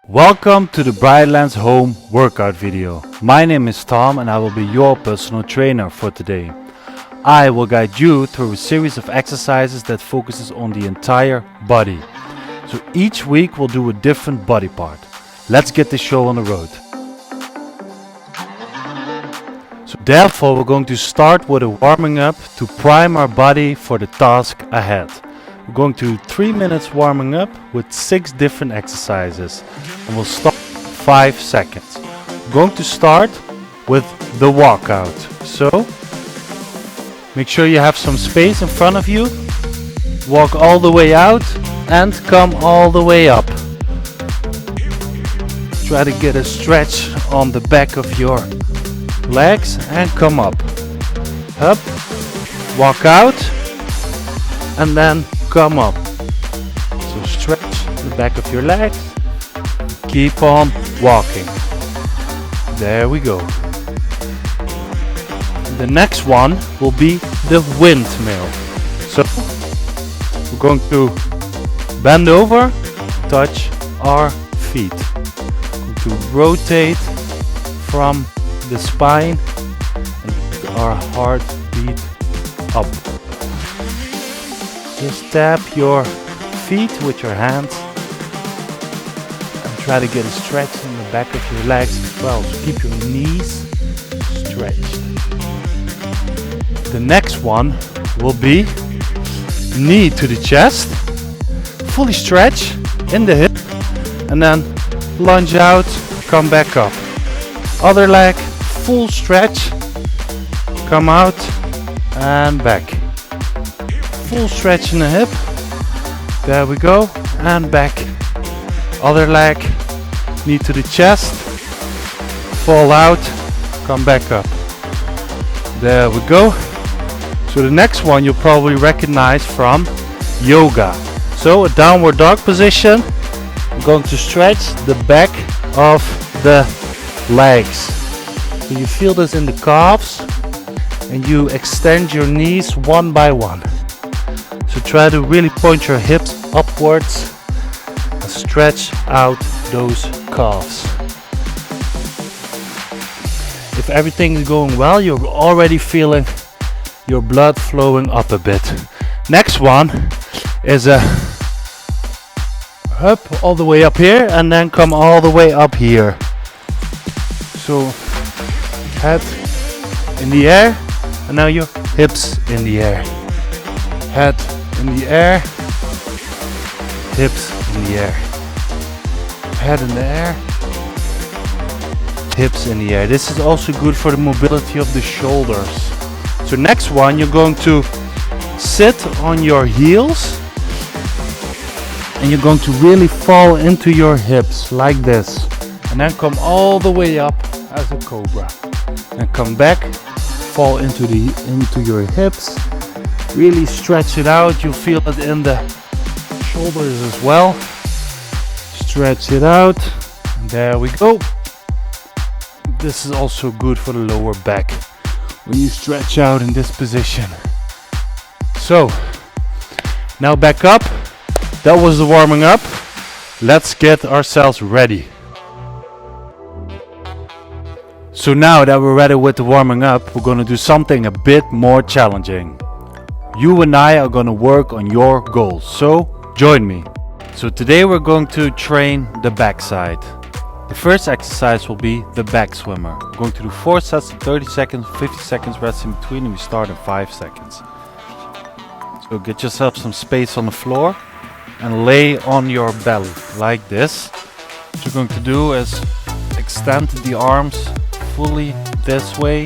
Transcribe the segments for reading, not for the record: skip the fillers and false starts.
Welcome to the Brightlands home workout video. My name is Tom and I will be your personal trainer for today. I will guide you through a series of exercises that focuses on the entire body. So each week we'll do a different body part. Let's get the show on the road. So therefore we're going to start with a warming up to prime our body for the task ahead. We're going to 3 minutes warming up with 6 different exercises and we'll stop 5 seconds. We're going to start with the walkout. So make sure you have some space in front of you. Walk all the way out and come all the way up. Try to get a stretch on the back of your legs and come up. Up, walk out and then come up. So stretch the back of your legs. Keep on walking. There we go. The next one will be the windmill. So we're going to bend over, touch our feet. Going to rotate from the spine and our heart beat up. Just tap your feet with your hands and try to get a stretch in the back of your legs as well. So keep your knees stretched. The next one will be knee to the chest, fully stretch in the hip and then lunge out, come back up. Other leg, full stretch, come out and back. Full stretch in the hip. There we go. And back. Other leg. Knee to the chest. Fall out. Come back up. There we go. So the next one you'll probably recognize from yoga. So a downward dog position. I'm going to stretch the back of the legs. So you feel this in the calves. And you extend your knees one by one. So try to really point your hips upwards and stretch out those calves. If everything is going well, you're already feeling your blood flowing up a bit. Next one is a up all the way up here and then come all the way up here. So head in the air and now your hips in the air. Head in the air, hips in the air, head in the air, hips in the air. This is also good for the mobility of the shoulders. So next one, you're going to sit on your heels and you're going to really fall into your hips like this and then come all the way up as a cobra and come back, fall into your hips. Really stretch it out. You'll feel it in the shoulders as well. Stretch it out. And there we go. This is also good for the lower back when you stretch out in this position. So now back up. That was the warming up. Let's get ourselves ready. So now that we're ready with the warming up, we're going to do something a bit more challenging. You and I are going to work on your goals, so join me. So today we're going to train the backside. The first exercise will be the back swimmer. We're going to do 4 sets of 30 seconds, 50 seconds rest in between, and we start in 5 seconds. So get yourself some space on the floor and lay on your belly like this. What you're going to do is extend the arms fully this way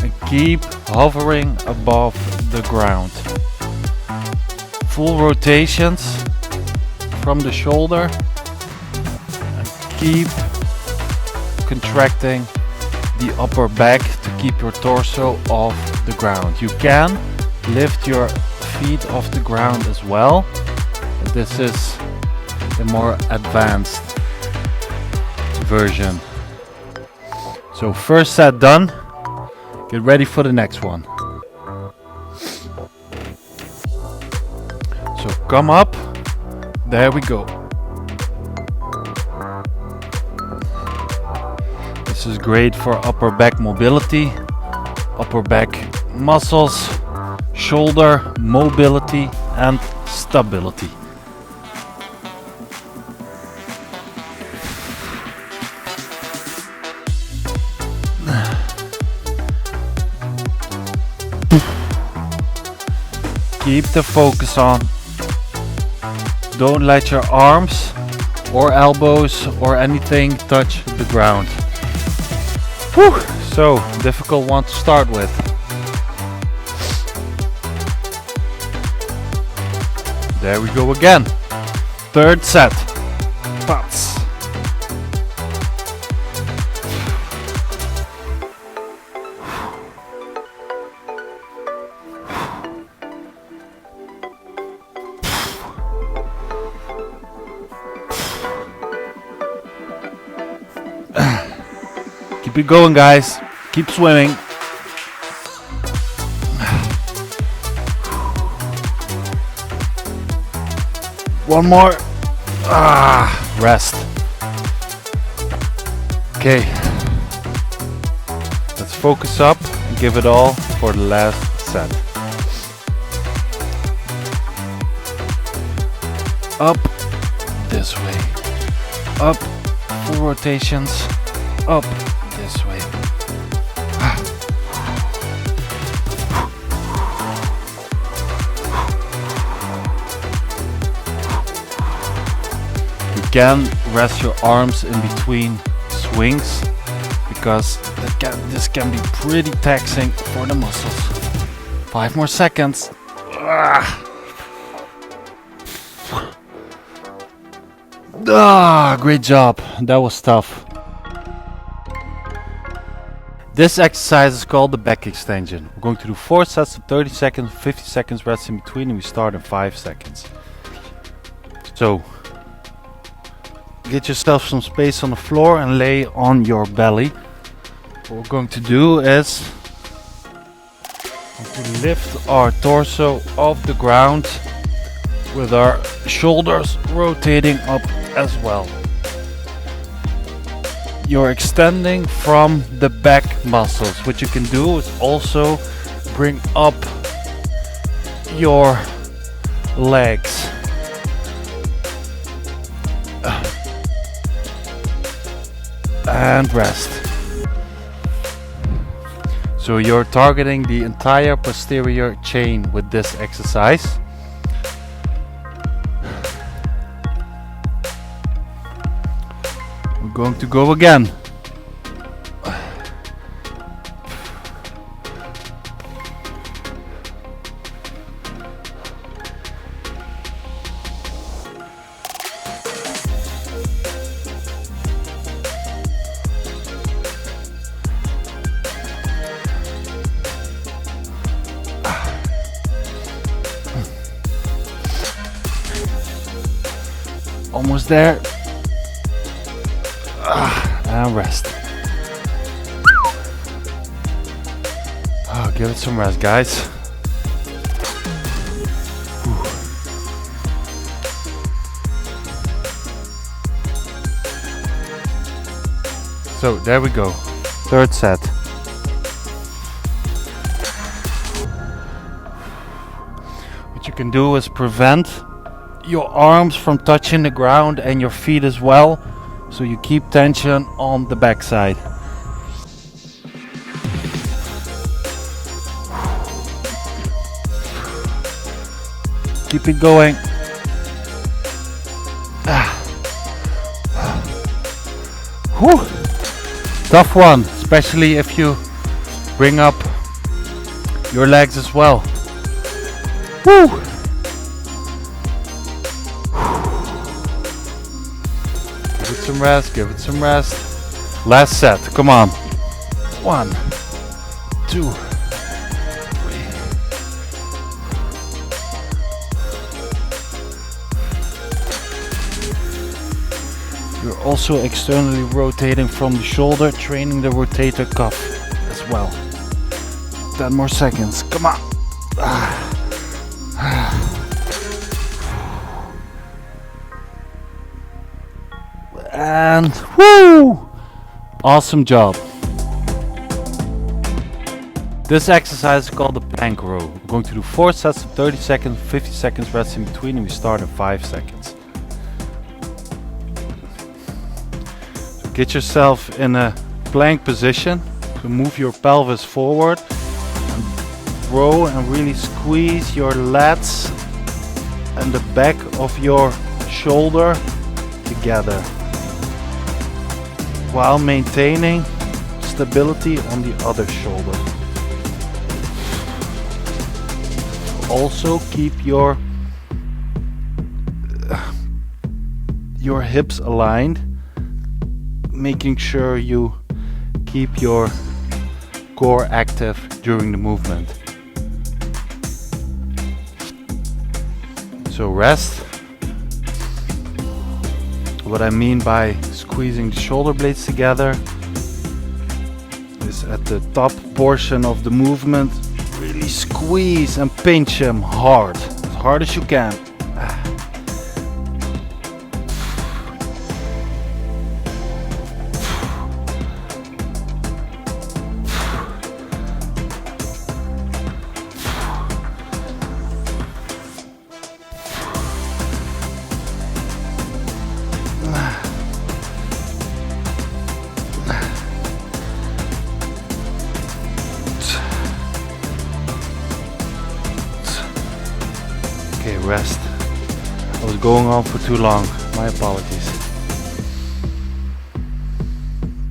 and keep hovering above the ground. Full rotations from the shoulder and keep contracting the upper back to keep your torso off the ground. You can lift your feet off the ground as well. But this is the more advanced version. So first set done. Get ready for the next one. So come up. There we go. This is great for upper back mobility, upper back muscles, shoulder mobility and stability. Keep the focus on. Don't let your arms or elbows or anything touch the ground. Whew, so difficult one to start with. There we go again. Third set. Pats. Keep it going, guys. Keep swimming. One more. Rest. Okay. Let's focus up and give it all for the last set. Up this way. Up 4 rotations. Up this way. You can rest your arms in between swings because this can be pretty taxing for the muscles. 5 more seconds. Great job. That was tough. This exercise is called the back extension. We're going to do 4 sets of 30 seconds, 50 seconds rest in between, and we start in 5 seconds. So, get yourself some space on the floor and lay on your belly. What we're going to do is lift our torso off the ground with our shoulders rotating up as well. You're extending from the back muscles. What you can do is also bring up your legs. And rest. So you're targeting the entire posterior chain with this exercise. We're going to go again. Almost there. And rest. Give it some rest, guys. So there we go. Third set. What you can do is prevent your arms from touching the ground and your feet as well, so you keep tension on the backside. Keep it going. Whew. Tough one, especially if you bring up your legs as well. Woo. Give it some rest, give it some rest. Last set, come on. 1, 2, 3, You're also externally rotating from the shoulder, training the rotator cuff as well. 10 more seconds, come on. And woo! Awesome job. This exercise is called the plank row. We're going to do 4 sets of 30 seconds, 50 seconds rest in between, and we start in 5 seconds. So get yourself in a plank position. So move your pelvis forward and row and really squeeze your lats and the back of your shoulder together while maintaining stability on the other shoulder. Also keep your hips aligned, making sure you keep your core active during the movement. So rest. What I mean by squeezing the shoulder blades together is at the top portion of the movement. Really squeeze and pinch them hard as you can. Okay, rest. I was going on for too long. My apologies.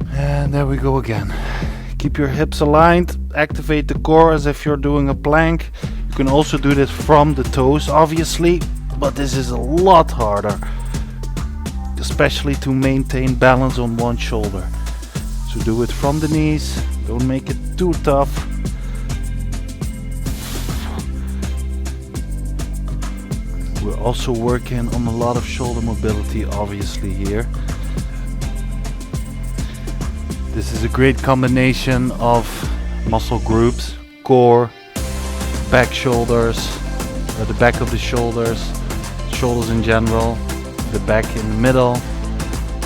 And there we go again. Keep your hips aligned. Activate the core as if you're doing a plank. You can also do this from the toes, obviously, but this is a lot harder, especially to maintain balance on one shoulder. So do it from the knees. Don't make it too tough. We're also working on a lot of shoulder mobility, obviously, here. This is a great combination of muscle groups, core, back shoulders, or the back of the shoulders, shoulders in general, the back in the middle.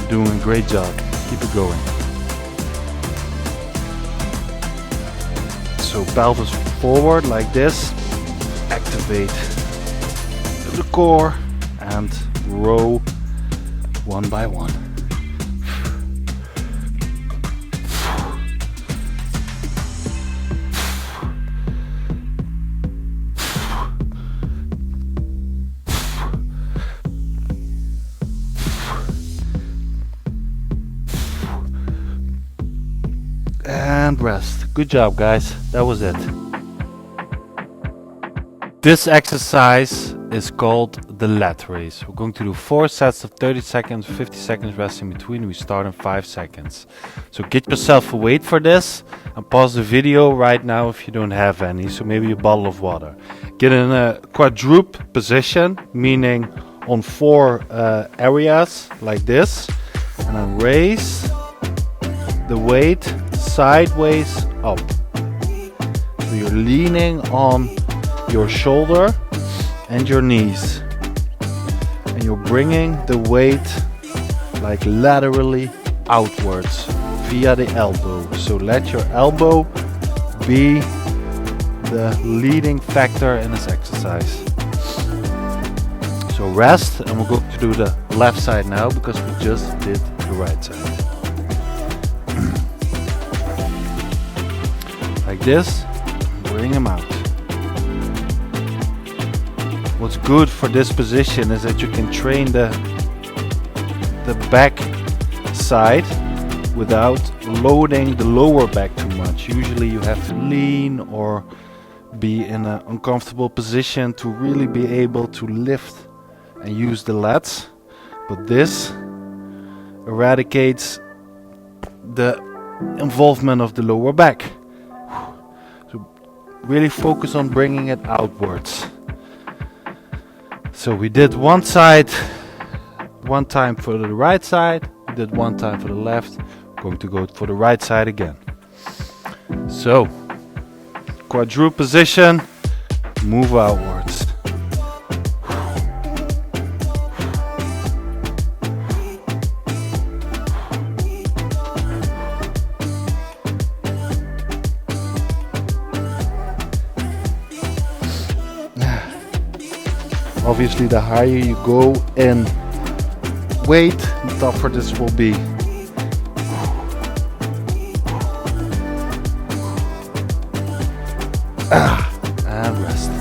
Doing a great job. Keep it going. So pelvis forward like this. Activate the core and row one by one. And rest. Good job, guys. That was it. This exercise is called the Lat Race. We're going to do 4 sets of 30 seconds, 50 seconds rest in between. We start in 5 seconds. So get yourself a weight for this and pause the video right now if you don't have any. So maybe a bottle of water. Get in a quadruple position, meaning on 4 areas like this. And then raise the weight sideways up. So you're leaning on your shoulder and your knees, and you're bringing the weight like laterally outwards via the elbow. So let your elbow be the leading factor in this exercise. So rest, and we're going to do the left side now because we just did the right side. Like this, bring them out. What's good for this position is that you can train the back side without loading the lower back too much. Usually you have to lean or be in an uncomfortable position to really be able to lift and use the lats. But this eradicates the involvement of the lower back. So really focus on bringing it outwards. So we did one side, one time for the right side, did one time for the left, going to go for the right side again. So, quadruple position, move outwards. Obviously, the higher you go in weight, the tougher this will be. And rest.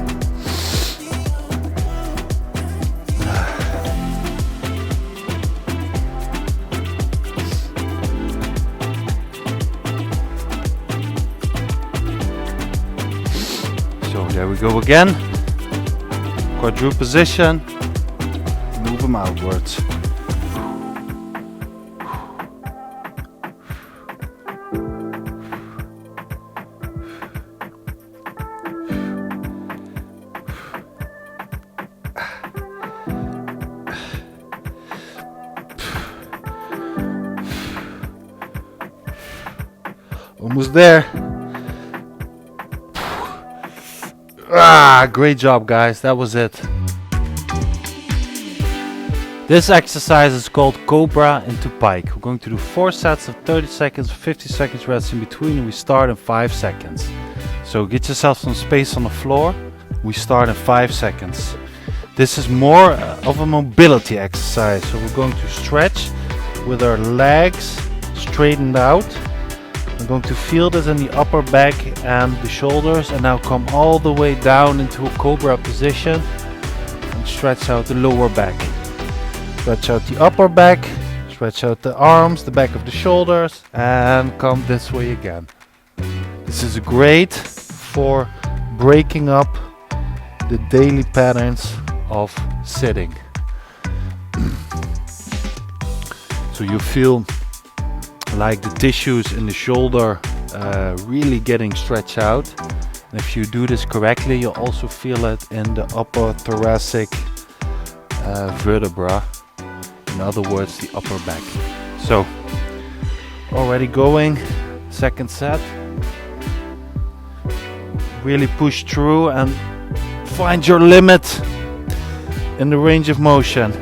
So there we go again. Quadruple position, move them outwards. Almost there. Great job, guys. That was it. This exercise is called Cobra into Pike. We're going to do 4 sets of 30 seconds, 50 seconds rest in between, and we start in 5 seconds. So get yourself some space on the floor. We start in 5 seconds. This is more of a mobility exercise. So we're going to stretch with our legs straightened out. We're going to feel this in the upper back and the shoulders, and now come all the way down into a Cobra position and stretch out the lower back. Stretch out the upper back, stretch out the arms, the back of the shoulders, and come this way again. This is great for breaking up the daily patterns of sitting. So you feel like the tissues in the shoulder really getting stretched out. And if you do this correctly, you'll also feel it in the upper thoracic vertebra. In other words, the upper back. So, already going, second set. Really push through and find your limit in the range of motion.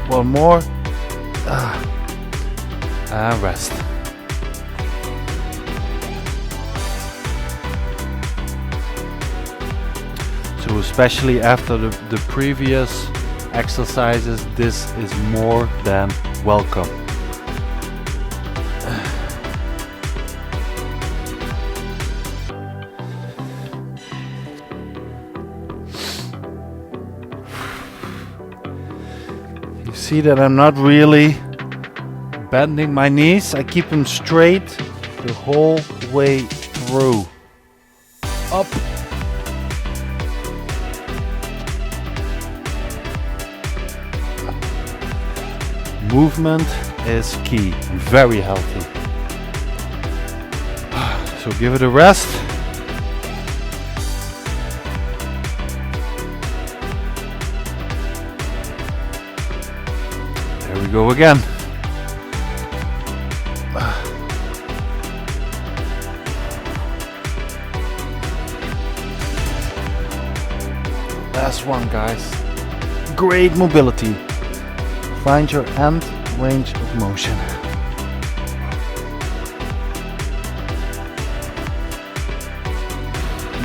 One more. And rest. So especially after the previous exercises, this is more than welcome. You see that I'm not really bending my knees. I keep them straight the whole way through. Up. Movement is key, very healthy. So give it a rest. There we go again. Last one, guys. Great mobility. Find your end range of motion.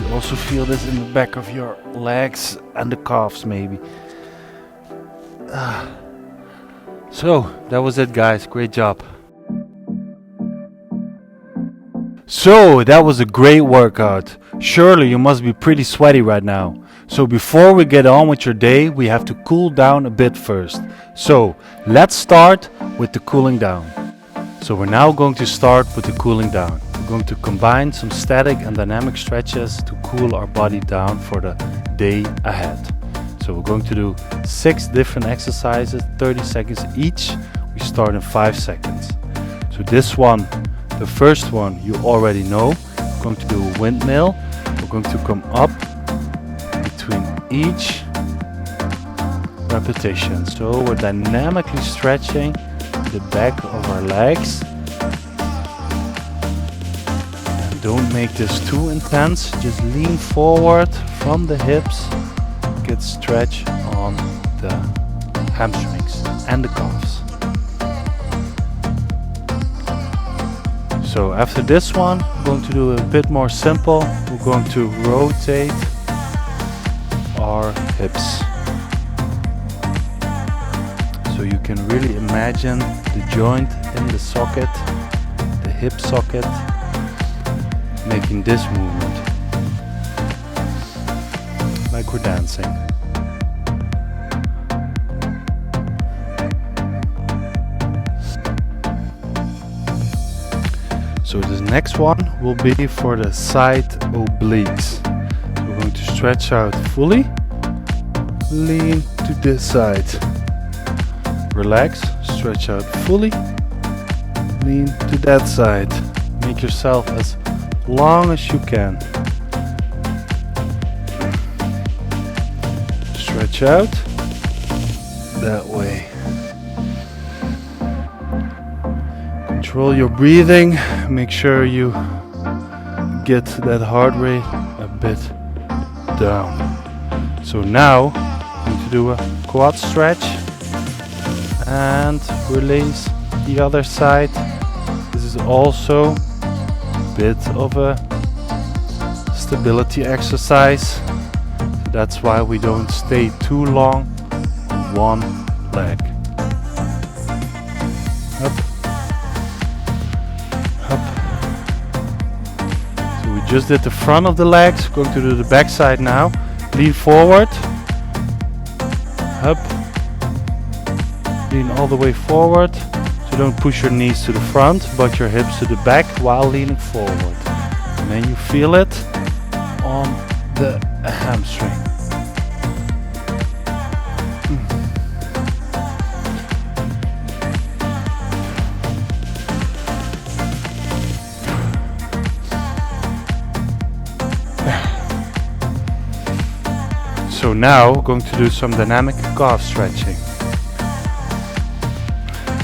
You also feel this in the back of your legs and the calves maybe. So, that was it, guys. Great job. So, that was a great workout. Surely you must be pretty sweaty right now. So before we get on with your day, we have to cool down a bit first. So let's start with the cooling down. So we're now going to start with the cooling down. We're going to combine some static and dynamic stretches to cool our body down for the day ahead. So we're going to do 6 different exercises, 30 seconds each. We start in 5 seconds. So this one The first one you already know. We're going to do a windmill. We're going to come up between each repetition. So we're dynamically stretching the back of our legs. And don't make this too intense. Just lean forward from the hips. Get stretch on the hamstrings and the calves. So after this one, we're going to do a bit more simple. We're going to rotate our hips. So you can really imagine the joint in the socket, the hip socket, making this movement. Like we're dancing. So this next one will be for the side obliques. So we're going to stretch out fully, lean to this side, relax, stretch out fully, lean to that side. Make yourself as long as you can. Stretch out that way. Control your breathing. Make sure you get that heart rate a bit down. So now I'm going to do a quad stretch and release the other side. This is also a bit of a stability exercise. That's why we don't stay too long on one leg. Up. Up. So we just did the front of the legs. Going to do the back side now. Lean forward. Up. Lean all the way forward. So don't push your knees to the front, but your hips to the back while leaning forward. And then you feel it on the hamstring. So now we're going to do some dynamic calf stretching.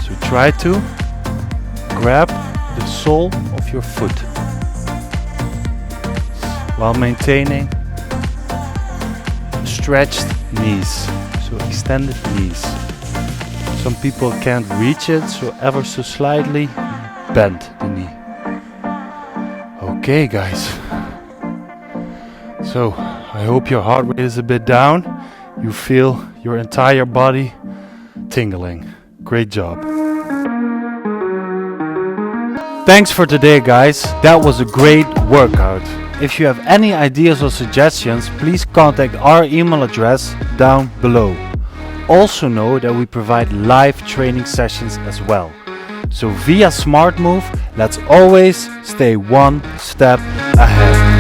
So try to grab the sole of your foot while maintaining stretched knees, so extended knees. Some people can't reach it, so ever so slightly bend the knee. Okay guys, so I hope your heart rate is a bit down. You feel your entire body tingling. Great job. Thanks for today guys, that was a great workout. If you have any ideas or suggestions, please contact our email address down below. Also know that we provide live training sessions as well. So via SmartMove, let's always stay one step ahead.